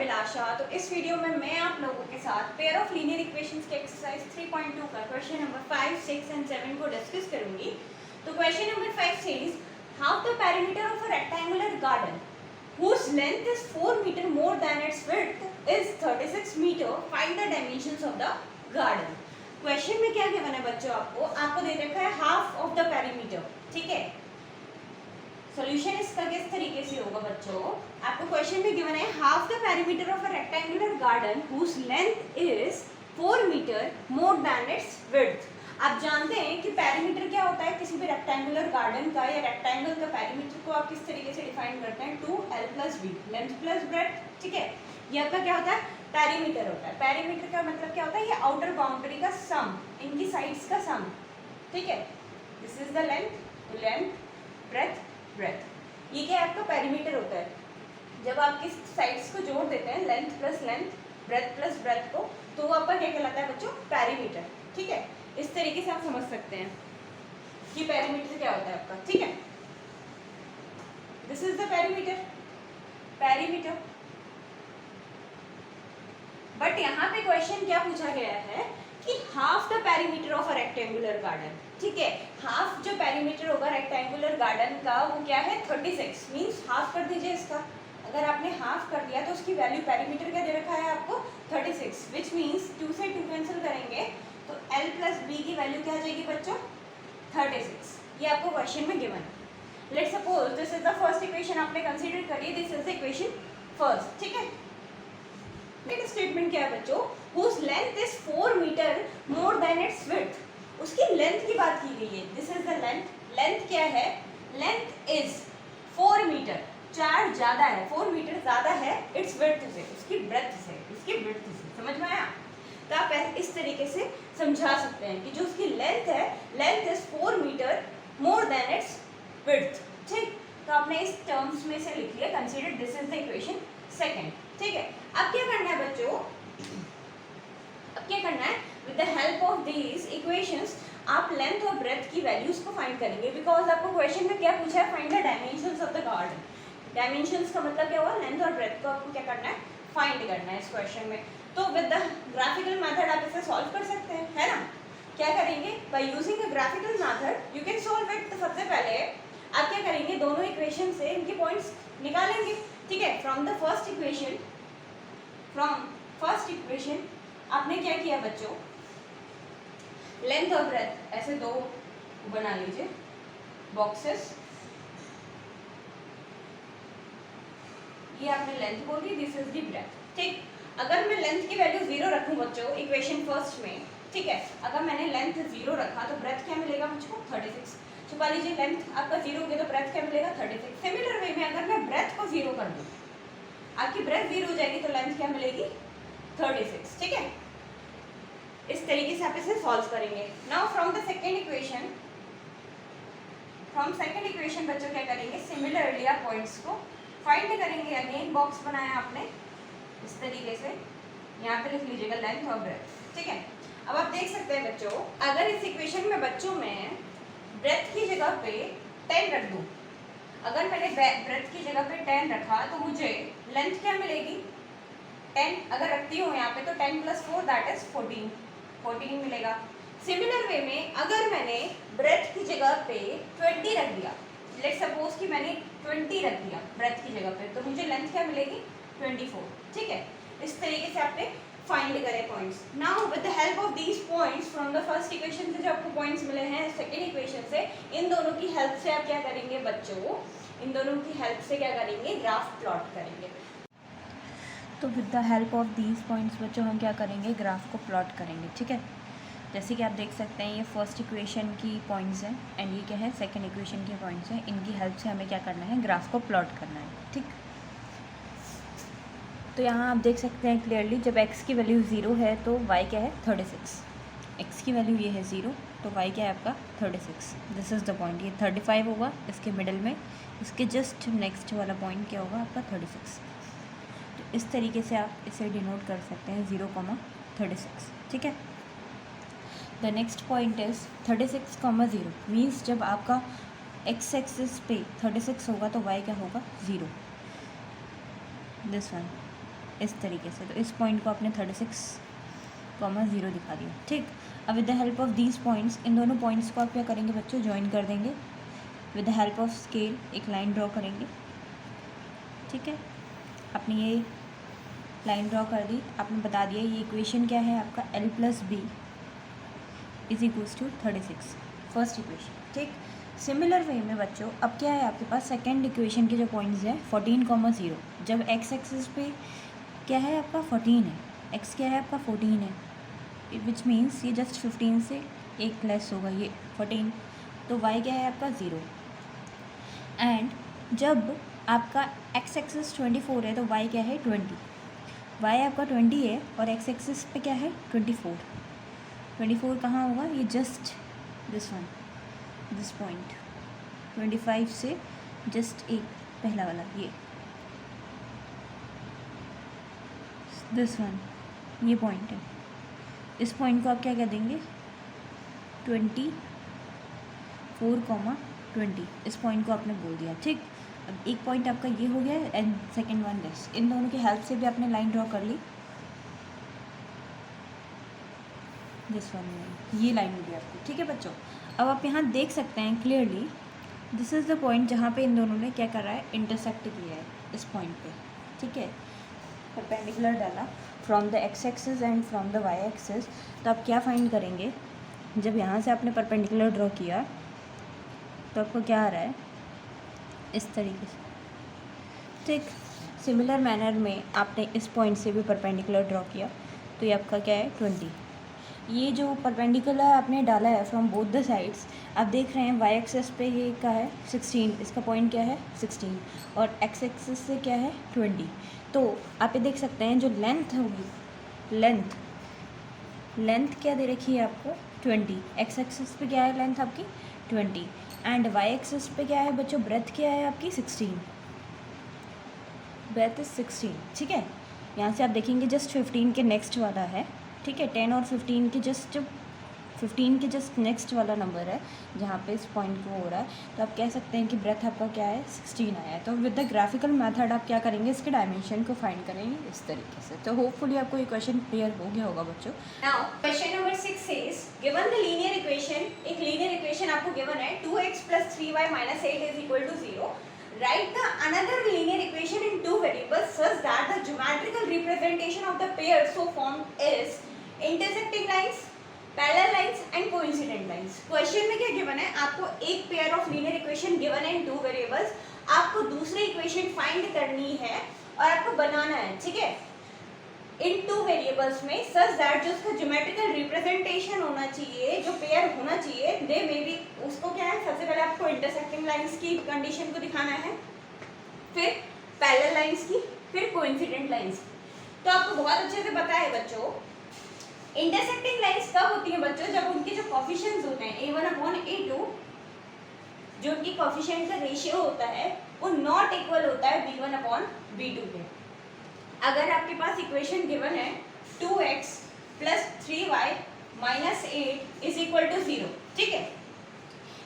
अभिलाषा। तो इस वीडियो में मैं आप लोगों के साथ पेयर ऑफ लीनियर इक्वेशंस के एक्सरसाइज 3.2 का क्वेश्चन नंबर 5, 6 एंड 7 को डिस्कस करूंगी। तो question number 5 says half the perimeter of a rectangular garden whose length is 4 meter more than its width is 36 meter. Find the dimensions of the garden. Question में क्या given है बच्चों, आपको दे रखा है हाफ ऑफ द पेरीमीटर। ठीक है, solution इसका किस तरीके से होगा बच्चों, आपको क्वेश्चन में गिवन है half the perimeter of a rectangular garden whose length is 4 meter more than its width. आप जानते हैं कि पेरीमीटर क्या होता है किसी भी रेक्टेंगुलर गार्डन का या रेक्टेंगल का पेरीमीटर को आप किस तरीके से डिफाइन करते हैं, 2l+b, लेंथ प्लस ब्रेड्थ। ठीक है, ये आपका क्या होता है, पेरीमीटर होता है। पेरीमीटर का मतलब क्या होता है, ये आउटर बाउंड्री का सम, इनकी साइड्स का सम। ठीक है, this is the length breadth breadth, ये क्या आपका पेरीमीटर होता है। जब आप किस साइड्स को जोड़ देते हैं, length plus length, breadth plus breadth को, तो वो आपका क्या कहलाता है बच्चों, पेरीमीटर। ठीक है, इस तरीके से आप समझ सकते हैं कि पेरीमीटर क्या होता है आपका। ठीक है, this is the perimeter. But यहाँ पे क्वेश्चन क्या पूछा गया है कि half the perimeter of a rectangular garden. ठीक है, हाफ जो पेरीमीटर होगा रेक्टेंगुलर गार्डन का वो क्या है, 36, मीन्स हाफ कर दीजिए इसका। अगर आपने हाफ कर दिया तो उसकी वैल्यू, पेरीमीटर क्या दे रखा है आपको, 36, विच मीन्स 2 से 2 कैंसिल करेंगे तो l+b की वैल्यू क्या आ जाएगी बच्चों, 36। ये आपको क्वेश्चन में गिवन है। Let's suppose this is the first equation आपने कंसीडर करी, this is the equation first. ठीक है, नेक्स्ट स्टेटमेंट क्या है बच्चों, whose length is 4 meter more than its width. उसकी लेंथ की बात की गई है, दिस इज द लेंथ क्या है, लेंथ इज 4 मीटर, 4 ज्यादा है, 4 मीटर ज्यादा है इट्स विड्थ से, उसकी ब्रेथ से, उसकी विड्थ से। समझ में आया? तो आप इस तरीके से समझा सकते हैं कि जो उसकी लेंथ है, length is 4 metre more than its width. ठीक, तो आपने इस टर्म्स में से लिख लिया, consider this is the equation second. ठीक है, अब क्या करना है बच्चों, अब क्या करना है, with the help of these equations आप लेंथ और ब्रेथ की वैल्यूज को फाइंड करेंगे। बिकॉज आपको क्वेश्चन में क्या पूछा है, find the dimensions of the garden. Dimensions का मतलब क्या हुआ, लेंथ और ब्रेथ को आपको क्या करना है, फाइंड करना है इस क्वेश्चन में। तो विद द ग्राफिकल मेथड आप इसे सॉल्व कर सकते हैं, है ना। क्या करेंगे, by using a graphical method you can solve it. तो सबसे पहले आप क्या करेंगे, दोनों इक्वेशन से इनके पॉइंट्स निकालेंगे। ठीक है, फ्रॉम फर्स्ट इक्वेशन आपने क्या किया बच्चों, लेंथ और ब्रेथ ऐसे दो बना लीजिए बॉक्सेस। ये आपने लेंथ बोल दी, दिस इज द ब्रेथ। ठीक, अगर मैं लेंथ की वैल्यू 0 रखूं बच्चों इक्वेशन फर्स्ट में, ठीक है, अगर मैंने लेंथ 0 रखा तो ब्रेथ क्या मिलेगा मुझको, 36। छुपा लीजिए, लेंथ आपका 0 हो गया तो ब्रेथ क्या मिलेगा, 36। सिमिलर वे में अगर मैं ब्रेथ को 0 कर दूं, आपकी ब्रेथ 0 हो जाएगी तो लेंथ क्या मिलेगी, 36। ठीक है, इस तरीके से आप इसे सॉल्व करेंगे। नाउ फ्रॉम सेकंड इक्वेशन बच्चों क्या करेंगे, सिमिलरली आप पॉइंट्स को फाइंड करेंगे। अगेन बॉक्स बनाया आपने इस तरीके से, यहाँ पे लिख लीजिएगा लेंथ और ब्रेथ। ठीक है, अब आप देख सकते हैं बच्चों, अगर इस इक्वेशन में बच्चों में ब्रेथ की जगह पे 10 रख दूँ, अगर मैंने ब्रेथ की जगह पे 10 रखा तो मुझे लेंथ क्या मिलेगी, 10 अगर रखती हूँ यहाँ पे तो 10 + 4 दैट इज 14 मिलेगा। सिमिलर वे में अगर मैंने ब्रेथ की जगह पे 20 रख दिया, लेट्स सपोज कि मैंने 20 रख दिया ब्रेथ की जगह पे, तो मुझे लेंथ क्या मिलेगी, 24। ठीक है, इस तरीके से आपने फाइंड करे points. Now with the help of these points from the first equation से जो आपको पॉइंट्स मिले हैं सेकंड इक्वेशन से, इन दोनों की हेल्प से आप क्या करेंगे बच्चों, इन दोनों की हेल्प से क्या करेंगे, ग्राफ प्लॉट करेंगे। तो with the help of these points बच्चों हम क्या करेंगे, ग्राफ को प्लॉट करेंगे। ठीक है, जैसे कि आप देख सकते हैं ये फर्स्ट इक्वेशन की पॉइंट्स हैं एंड ये क्या है, सेकंड इक्वेशन के पॉइंट्स हैं। इनकी हेल्प से हमें क्या करना है, ग्राफ को प्लॉट करना है। ठीक, तो यहाँ आप देख सकते हैं क्लियरली, जब x की वैल्यू 0 है तो y क्या है, 36। x की वैल्यू ये है 0 तो y क्या है आपका, 36। दिस इज़ द पॉइंट, ये 35 होगा इसके मिडल में, इसके जस्ट नेक्स्ट वाला पॉइंट क्या होगा आपका, 36। तो इस तरीके से आप इसे डिनोट कर सकते हैं 0,36। ठीक है, the next point is 36,0 means जब आपका x एक्सिस पे 36 होगा तो y क्या होगा, 0। दिस वन इस तरीके से। तो इस पॉइंट को आपने 36,0 दिखा दिया। ठीक, अब with the help of these points, इन दोनों पॉइंट्स को आप क्या करेंगे बच्चों, ज्वाइन कर देंगे। With the help of scale एक लाइन ड्रॉ करेंगे। ठीक है, आपने ये लाइन ड्रॉ कर दी, आपने बता दिया ये इक्वेशन क्या है आपका, l+b is equals to 36, first equation. ठीक, सिमिलर वे में बच्चों अब क्या है आपके पास, सेकेंड इक्वेशन के जो पॉइंट्स हैं 14,0, जब x एक्सिस पे क्या है आपका 14 है, x क्या है आपका 14 है, विच मीन्स ये जस्ट 15 से एक लेस होगा, ये 14, तो y क्या है आपका 0। एंड जब आपका x एक्सिस 24 है तो y क्या है 20, y आपका 20 है और x एक्सिस पे क्या है 24 कहाँ होगा, ये just this one, this point 25 से जस्ट एक पहला वाला, ये दिस वन, ये पॉइंट है। इस पॉइंट को आप क्या कह देंगे 24,20, इस पॉइंट को आपने बोल दिया। ठीक, अब एक पॉइंट आपका ये हो गया एंड सेकेंड वन दिस, इन दोनों की हेल्प से भी आपने लाइन ड्रॉ कर ली, दिस वन में ये लाइन होगी आपकी। ठीक है बच्चों, अब आप यहाँ देख सकते हैं clearly, this is the point जहाँ पे इन दोनों ने क्या करा है, इंटरसेक्ट किया है इस पॉइंट पे। ठीक है, परपेंडिकुलर डाला from the x axis and from the y axis. तो आप क्या फाइंड करेंगे, जब यहाँ से आपने परपेंडिकुलर ड्रॉ किया तो आपको क्या आ रहा है, इस तरीके से। ठीक, सिमिलर मैनर में आपने इस पॉइंट से भी परपेंडिकुलर ड्रॉ किया तो ये आपका क्या है 20। ये जो परपेंडिकुलर आपने डाला है फ्रॉम बोथ द साइड्स, आप देख रहे हैं y एक्सिस पे ये क्या है 16, इसका पॉइंट क्या है 16, और x एक्सिस से क्या है 20। तो आप ये देख सकते हैं जो लेंथ होगी, लेंथ क्या दे रखी है आपको 20, x एक्सिस पे क्या है लेंथ आपकी 20, एंड y एक्सिस पे क्या है बच्चों, ब्रेथ क्या है आपकी 16, ब्रेथ इज 16। ठीक है, यहाँ से आप देखेंगे जस्ट 15 के नेक्स्ट वाला है। ठीक है, 10 और 15 के जस्ट नेक्स्ट वाला नंबर है जहाँ पे इस पॉइंट को हो रहा है। तो आप कह सकते हैं कि ब्रेथ आपका क्या है 16 आया है। तो विद द ग्राफिकल मेथड आप क्या करेंगे, इसके डायमेंशन को फाइंड करेंगे इस तरीके से। तो होपफुली आपको ये क्वेश्चन क्लियर हो गया होगा बच्चों। Now question number 6 says given the linear equation, एक लीनियर इक्वेशन आपको गिवन है 2x + 3y - 8 = 0. Write the another linear equation in two variables such that the geometrical representation of the pair so formed is intersecting lines, parallel lines and coincident lines. Question में क्या given है, आपको एक pair of linear equation given है इन two variables, आपको दूसरी equation find करनी है और आपको बनाना है। ठीक है, इन टू वेरिएबल्स में सच दैट जो उसका ज्योमेट्रिकल रिप्रेजेंटेशन होना चाहिए, जो पेयर होना चाहिए, दे मे बी, उसको क्या है, सबसे पहले आपको इंटरसेक्टिंग लाइंस की कंडीशन को दिखाना है, फिर पैरेलल लाइंस की, फिर कोइंसिडेंट लाइंस की। तो आपको बहुत अच्छे से पता है बच्चों, इंटरसेक्टिंग लाइंस कब होती हैं बच्चों, जब उनके जो कोफिशिएंट्स होते हैं a1/a2, जो उनकी कोफिशिएंट का रेशियो होता है वो नॉट इक्वल होता है b1/b2 के। अगर आपके पास इक्वेशन गिवन है 2x + 3y - 8 = 0, ठीक है,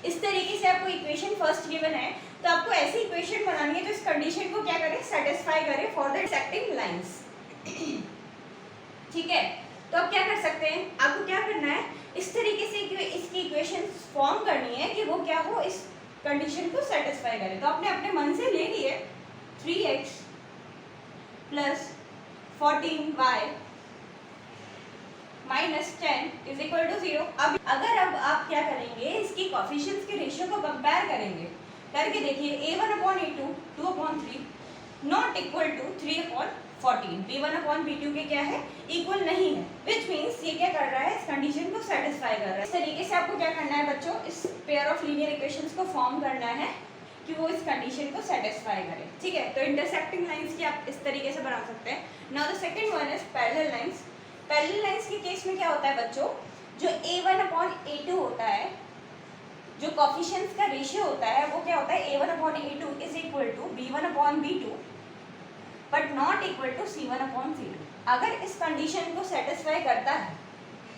इस तरीके से आपको इक्वेशन फर्स्ट गिवन है, तो आपको ऐसी इक्वेशन बनानी है जो इस कंडीशन को क्या करे, सेटिस्फाई करे फॉर द इंटरसेक्टिंग लाइंस। ठीक है, तो आप क्या कर सकते हैं, आपको क्या करना है, इस तरीके से इसकी इक्वेशन फॉर्म करनी है कि वो क्या हो, इस कंडीशन को सेटिस्फाई करे। तो आपने अपने मन से ले लिए 3x + 14y - 10 = 0। अब आप क्या करेंगे, इसकी कोफिशिएंट्स के रेशियो को कंपेयर करेंगे, करके देखिए a1/a2 2/3 not equal to 3/14, b1/b2 के क्या है, इक्वल नहीं है, विच मीन्स ये क्या कर रहा है, इस कंडीशन को सेटिस्फाई कर रहा है। इस तरीके से आपको क्या करना है बच्चों, इस पेयर ऑफ लीनियर इक्वेशंस को फॉर्म करना है कि वो इस कंडीशन को सेटिस्फाई करे। ठीक है, तो इंटरसेक्टिंग लाइंस की आप इस तरीके से बना सकते हैं। Now the second one is parallel lines. Parallel lines के केस में क्या होता है बच्चों, जो a1/a2 होता है, जो कोफिशिएंट्स का रेशियो होता है वो क्या होता है, a1/a2 = b1/b2 but not equal to c1/c2। अगर इस कंडीशन को सेटिस्फाई करता है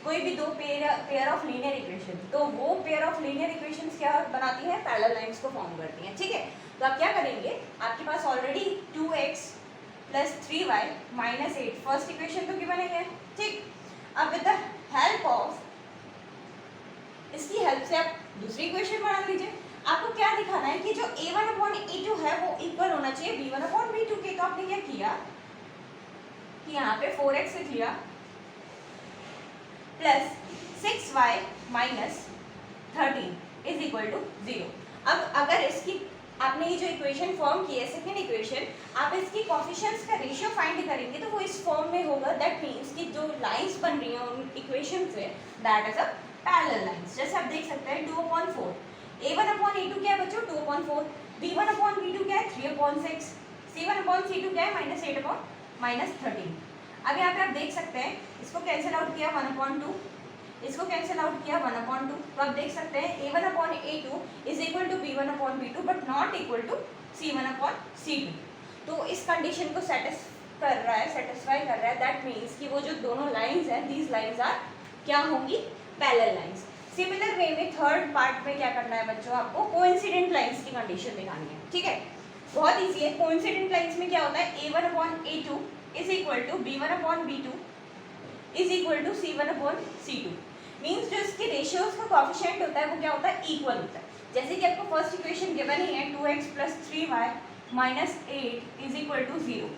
कोई भी दो पेयर ऑफ लीनियर इक्वेशन, तो वो पेयर ऑफ लीनियर इक्वेशंस क्या बनाती हैं, पैरेलल लाइंस को फॉर्म करती हैं। ठीक है, तो आप क्या करेंगे, आपके पास already 2x plus 3y minus 8, first equation तो गिवन है, ठीक। अब विद द हेल्प ऑफ, इसकी हेल्प से आप दूसरी इक्वेशन बना लीजिए। आपको क्या दिखाना है कि जो a1/a2 है वो इक्वल होना चाहिए b1/b2 के। तो आपने क्या किया कि यहाँ पे 4x लिख लिया plus 6y minus 13 is equal to 0। अब अगर इसकी आपने ये जो इक्वेशन फॉर्म की है सेकेंड इक्वेशन, आप इसकी कोफिशिएंट्स का रेशियो फाइंड करेंगे तो वो इस फॉर्म में होगा। दैट मीन्स कि जो लाइंस बन रही हैं उन इक्वेशन से, that is a parallel lines. जैसे आप देख सकते हैं 2/4, a1/a2 क्या है बच्चों 2/4, b1/b2 क्या है 3/6, c1/c2 क्या है -8/13। अब यहाँ पे आप देख सकते हैं इसको कैंसिल आउट किया 1/2, इसको कैंसिल आउट किया 1/2। तो आप देख सकते हैं a1/a2 is equal to b1/b2 but not equal to c1/c2। तो इस कंडीशन को सेटिस्फाई कर रहा है। दैट मीन्स कि वो जो दोनों लाइंस हैं, दीज लाइंस आर क्या होंगी, पैरेलल लाइंस। सिमिलर वे में थर्ड पार्ट में क्या करना है बच्चों, आपको कोइंसिडेंट लाइंस की कंडीशन दिखानी है, ठीक है। बहुत ईजी है। कोइंसिडेंट लाइंस में क्या होता है, a1/a2 is equal to b1/b2 is equal to c1/c2। Means जो इसके रेशियोज का कोएफिशिएंट होता है वो क्या होता है, इक्वल होता है। जैसे कि आपको फर्स्ट इक्वेशन गिवन ही है 2x plus 3y minus 8 is equal to 0।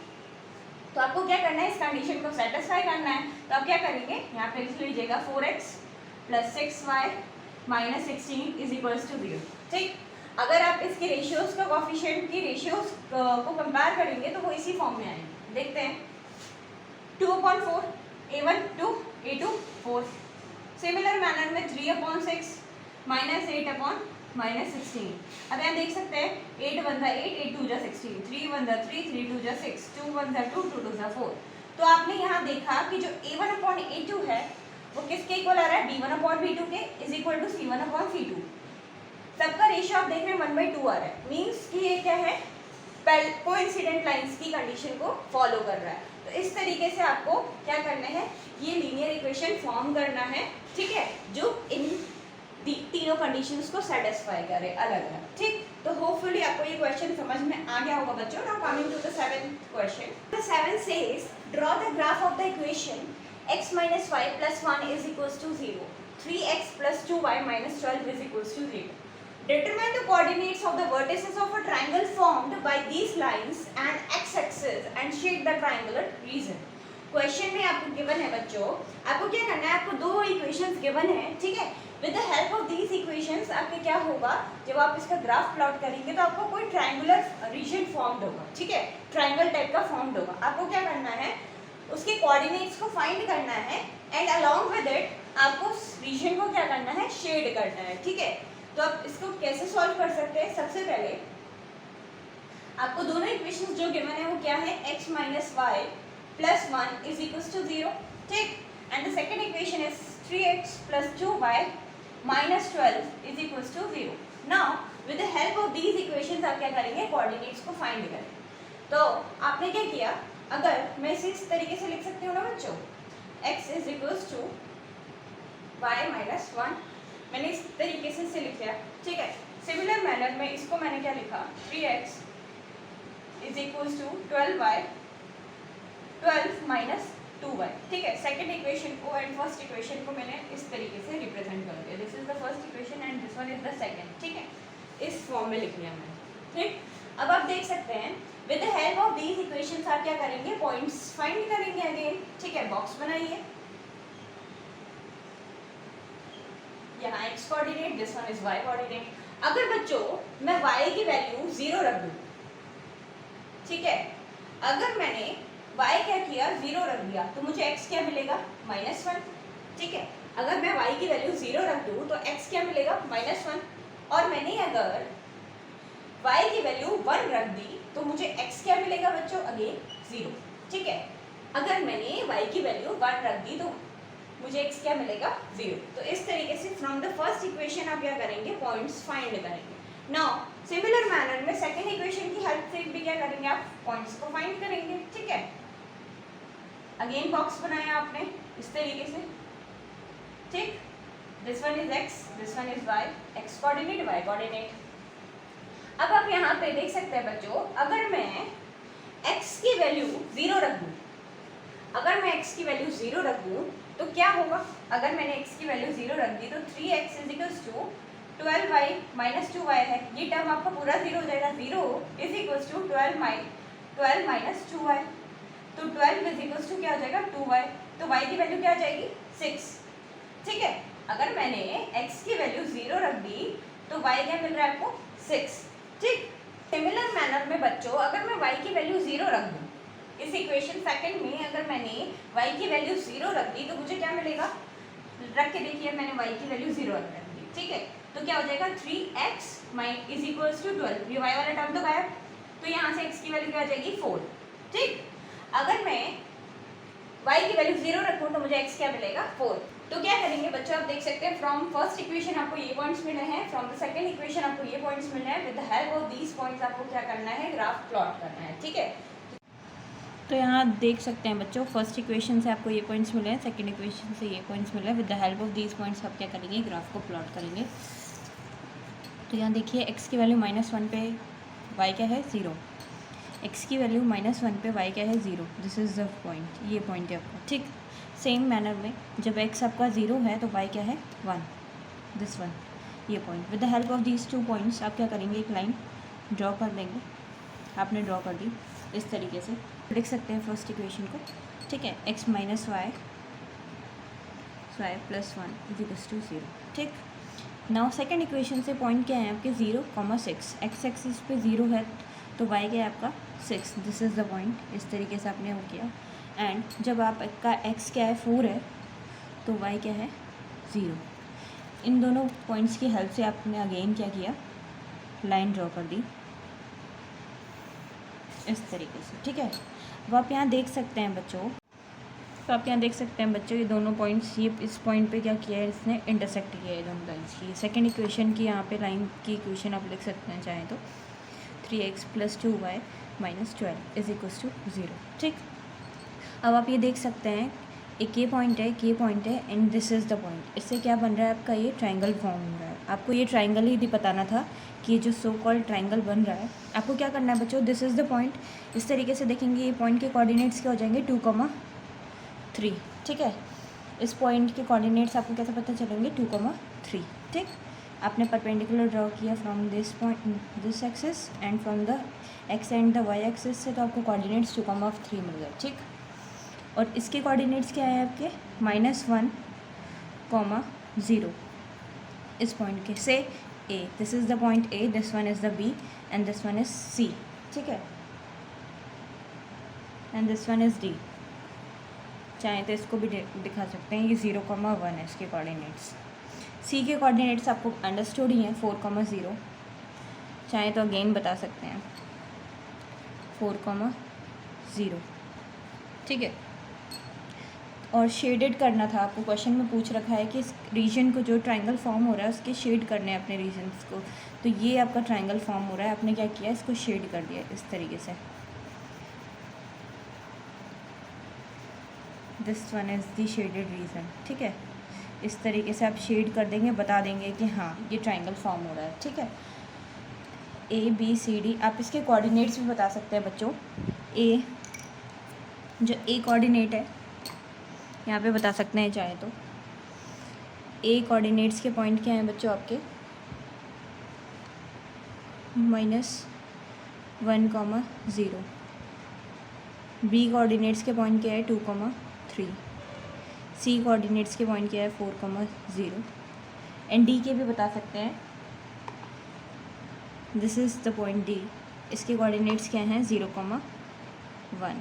तो आपको क्या करना है, इस कंडीशन को सेटिस्फाई करना है। तो आप क्या करेंगे, यहाँ पे लिख लीजिएगा 4x plus 6y minus 16 is equals to 0, ठीक। अगर आप इसके रेशियोज का कोएफिशिएंट की रेशियोज को कंपेयर करेंगे तो वो इसी फॉर्म में आएंगे। देखते हैं 2/4 a1 2 a2 4। सिमिलर मैनर में 3/6 माइनस 8/-16। अब यहाँ देख सकते हैं 8 1 8 8 2 16, 3 1 3 3 2 6, 2 1 2 2 2 4। तो आपने यहाँ देखा कि जो a1/a2 है वो किसके इक्वल आ रहा है, b1/b2 के इज इक्वल टू c1/c2। सबका रेशियो आप देख रहे हैं 1/2 आ रहा है। मीन्स कि ये क्या है, कोइंसिडेंट लाइंस की कंडीशन को फॉलो कर रहा है। तो इस तरीके से आपको क्या करना है, ये लीनियर इक्वेशन फॉर्म करना है, ठीक है, जो इन तीनों कंडीशंस को सेटिस्फाई करे अलग अलग, ठीक। तो होपफुली आपको ये क्वेश्चन समझ में आ गया होगा बच्चों। Now coming to the 7th question. The 7 says draw the graph of the equation x minus y plus 1 is equals to 0, 3x plus 2y minus 12 is equals to 0. Determine the coordinates of the vertices of a triangle formed by these lines and x-axis and shade the triangular region. Question में आपको given है बच्चों, आपको क्या करना है, आपको दो इक्वेशंस गिवन है, ठीक है। With the help of these equations आपके क्या होगा, जब आप इसका ग्राफ प्लॉट करेंगे तो आपको कोई ट्रायंगुलर रीजन फॉर्म्ड होगा, ठीक है, ट्रायंगल टाइप का फॉर्म्ड होगा। आपको क्या करना है, उसके कोऑर्डिनेट्स को फाइंड करना है एंड अलोंग विद इट आपको रीजन को क्या करना है, शेड करना है, ठीक है। तो आप इसको कैसे सॉल्व कर सकते हैं, सबसे पहले आपको दोनों इक्वेशंस जो गिवन है वो क्या है, x minus y plus 1 is equals to 0, ठीक। And the second equation is 3x plus 2y minus 12 is equals to 0। Now with the help of these equations आप क्या करेंगे, कोऑर्डिनेट्स को फाइंड करेंगे। तो आपने क्या किया, अगर मैं इस तरीके से लिख सकती हूँ ना बच्चों, x is equals to y minus 1, मैंने इस तरीके से लिख लिया, ठीक है। सिमिलर मैनर में इसको मैंने क्या लिखा, 3x is equals to 12 minus 2y, ठीक है। सेकेंड इक्वेशन को एंड फर्स्ट इक्वेशन को मैंने इस तरीके से रिप्रेजेंट कर दिया। This is the first equation and this one is the second, ठीक है। इस फॉर्म में लिख लिया मैंने, ठीक। अब आप देख सकते हैं with the help of these equations आप क्या करेंगे, पॉइंट्स फाइंड करेंगे अगेन, ठीक है। बॉक्स बनाइए, यहाँ x coordinate, this one is y coordinate. अगर बच्चों मैं y की वैल्यू 0 रख दूँ, ठीक है, अगर मैंने y क्या किया, 0 रख दिया, तो मुझे x क्या मिलेगा, -1, ठीक है। अगर मैं y की वैल्यू 0 रख दूँ तो x क्या मिलेगा, -1। और मैंने अगर y की वैल्यू 1 रख दी तो मुझे x क्या मिलेगा बच्चों, अगेन 0, ठीक है। अगर मैंने y की वैल्यू 1 रख दी तो मुझे x क्या मिलेगा, 0। तो इस तरीके से फ्रॉम द फर्स्ट इक्वेशन आप क्या करेंगे, पॉइंट्स फाइंड करेंगे। नाउ सिमिलर मैनर में सेकेंड इक्वेशन की हेल्प से भी क्या करेंगे, आप पॉइंट्स को फाइंड करेंगे, ठीक है। अगेन बॉक्स बनाया आपने इस तरीके से, ठीक। This one is x, this one is y, x coordinate y coordinate. अब आप यहाँ पे देख सकते हैं बच्चों, अगर मैं x की वैल्यू 0 रख दूँ, अगर मैं x की वैल्यू 0 रख दूँ तो क्या होगा? अगर मैंने x की वैल्यू 0 रख दी तो 3x is equals to 12y minus 2y है, ये टर्म आपका पूरा 0 हो जाएगा। 0 is equals to 12 minus 2y, तो 12 इज इक्वल्स टू क्या हो जाएगा? 2y, तो y की वैल्यू क्या आ जाएगी? 6। ठीक है, अगर मैंने x की वैल्यू 0 रख दी तो y क्या मिल रहा है आपको? 6। ठीक, सिमिलर मैनर में बच्चों अगर मैं y की वैल्यू 0 रख दूँ, इस इक्वेशन सेकंड में अगर मैंने y की वैल्यू 0 रख दी तो मुझे क्या मिलेगा? रख के देखिए, मैंने y की वैल्यू 0 रख दी, ठीक है, तो क्या हो जाएगा? 3x इज इक्वल्स टू 12, ये y वाला टर्म तो गायब, तो यहाँ से x की वैल्यू क्या आ जाएगी? 4। ठीक, अगर मैं y की वैल्यू 0 रखूँ तो मुझे x क्या मिलेगा? 4। तो क्या करेंगे बच्चों, आप देख सकते हैं फ्रॉम फर्स्ट इक्वेशन आपको ये पॉइंट्स मिले हैं, फ्रॉम द सेकंड इक्वेशन आपको ये पॉइंट्स मिले हैं, with the help of these points आपको क्या करना है? ग्राफ प्लॉट करना है। ठीक है, तो यहाँ देख सकते हैं बच्चों, फर्स्ट इक्वेशन से आपको ये पॉइंट्स मिले हैं, सेकंड इक्वेशन से ये पॉइंट्स मिले हैं, with the help of these points आप क्या करेंगे? ग्राफ को प्लॉट करेंगे। तो यहाँ देखिए x की वैल्यू -1 पे y क्या है? 0, x की वैल्यू -1 पे y क्या है? 0, दिस इज़ द पॉइंट, ये पॉइंट है आपका। ठीक, सेम मैनर में जब x आपका 0 है तो y क्या है? 1, दिस वन, ये point. With the help of these 2 points आप क्या करेंगे? एक लाइन ड्रॉ कर देंगे। आपने ड्रॉ कर दी इस तरीके से, लिख सकते हैं फर्स्ट इक्वेशन को। ठीक है, x minus y plus 1 is equals to 0। ठीक, नाउ सेकंड इक्वेशन से पॉइंट क्या है आपके? 0,6, x एक्सिस पे 0 है तो y क्या है आपका? 6, दिस इज़ द पॉइंट। इस तरीके से आपने वो किया, एंड जब आपका x क्या है? 4 है तो y क्या है? 0। इन दोनों पॉइंट्स की हेल्प से आपने अगेन क्या किया? लाइन ड्रॉ कर दी इस तरीके से। ठीक है, अब आप यहाँ देख सकते हैं बच्चों, तो आप यहाँ देख सकते हैं बच्चों, ये दोनों पॉइंट्स, ये इस पॉइंट पे क्या किया है? इसने इंटरसेक्ट किया है दोनों लाइन्स की। सेकंड इक्वेशन की यहाँ पे लाइन की इक्वेशन आप लिख सकते हैं चाहें तो, 3x + 2y - 12 is equals to 0। ठीक, अब आप ये देख सकते हैं, एक ये पॉइंट है, एक ये पॉइंट है, and this is the point. इससे क्या बन रहा है आपका? ये ट्राइंगल फॉर्म हो रहा है। आपको ये ट्राइंगल ही बताना था कि ये जो सो कॉल्ड ट्राइंगल बन रहा है, आपको क्या करना है बच्चों? This is the point. इस तरीके से देखेंगे, ये पॉइंट के कोऑर्डिनेट्स क्या हो जाएंगे? 2,3। ठीक है, इस पॉइंट के कोऑर्डिनेट्स आपको कैसे पता चलेंगे? 2,3। ठीक, आपने परपेंडिकुलर ड्रॉ किया from this point, this axis, and from the X and the Y axis से, तो आपको कोऑर्डिनेट्स 2,3 मिल गए। ठीक, और इसके कोऑर्डिनेट्स क्या है आपके? -1, 0 इस पॉइंट के से A, this is the point A, this one is the B, and this one is C। ठीक है, and this one is D। चाहें तो इसको भी दिखा सकते हैं, ये 0,1 है इसके कोऑर्डिनेट्स। C के कोऑर्डिनेट्स आपको अंडरस्टूड ही हैं, 4,0। चाहें तो अगेन बता सकते हैं, 4,0। ठीक है, और शेडेड करना था आपको, क्वेश्चन में पूछ रखा है कि इस रीजन को, जो ट्राइंगल फॉर्म हो रहा है उसके शेड करने हैं अपने रीजन्स को। तो ये आपका ट्राइंगल फॉर्म हो रहा है, आपने क्या किया? इसको शेड कर दिया इस तरीके से। This one is the shaded region. ठीक है, इस तरीके से आप शेड कर देंगे, बता देंगे कि हाँ ये ट्राइंगल फॉर्म हो रहा है। ठीक है, ABCD, आप इसके कोऑर्डिनेट्स भी बता सकते हैं बच्चों। A, जो A कोऑर्डिनेट है यहाँ पे बता सकते हैं चाहे तो। A कोऑर्डिनेट्स के पॉइंट क्या हैं बच्चों आपके? -1, 0। B कोऑर्डिनेट्स के पॉइंट क्या है? 2,3। C कोऑर्डिनेट्स के पॉइंट क्या है? 4,0। एंड D के भी बता सकते हैं, this is the point D, इसके कोऑर्डिनेट्स क्या हैं? 0,1।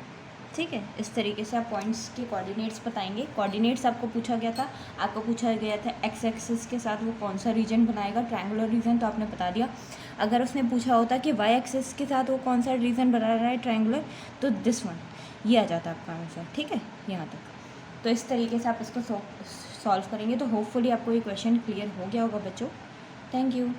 ठीक है, इस तरीके से आप पॉइंट्स के कोऑर्डिनेट्स बताएंगे। कोऑर्डिनेट्स आपको पूछा गया था, आपको पूछा गया था एक्स एक्सिस के साथ वो कौन सा रीजन बनाएगा, ट्रायंगुलर रीजन, तो आपने बता दिया। अगर उसने पूछा होता कि वाई एक्सिस के साथ वो कौन सा रीजन बना रहा है ट्रायंगुलर, तो दिस वन, ये आ जाता आपका आंसर। ठीक है, यहाँ तक। तो इस तरीके से आप इसको सॉल्व करेंगे, तो होपफुली आपको ये क्वेश्चन क्लियर हो गया होगा बच्चों। Thank you.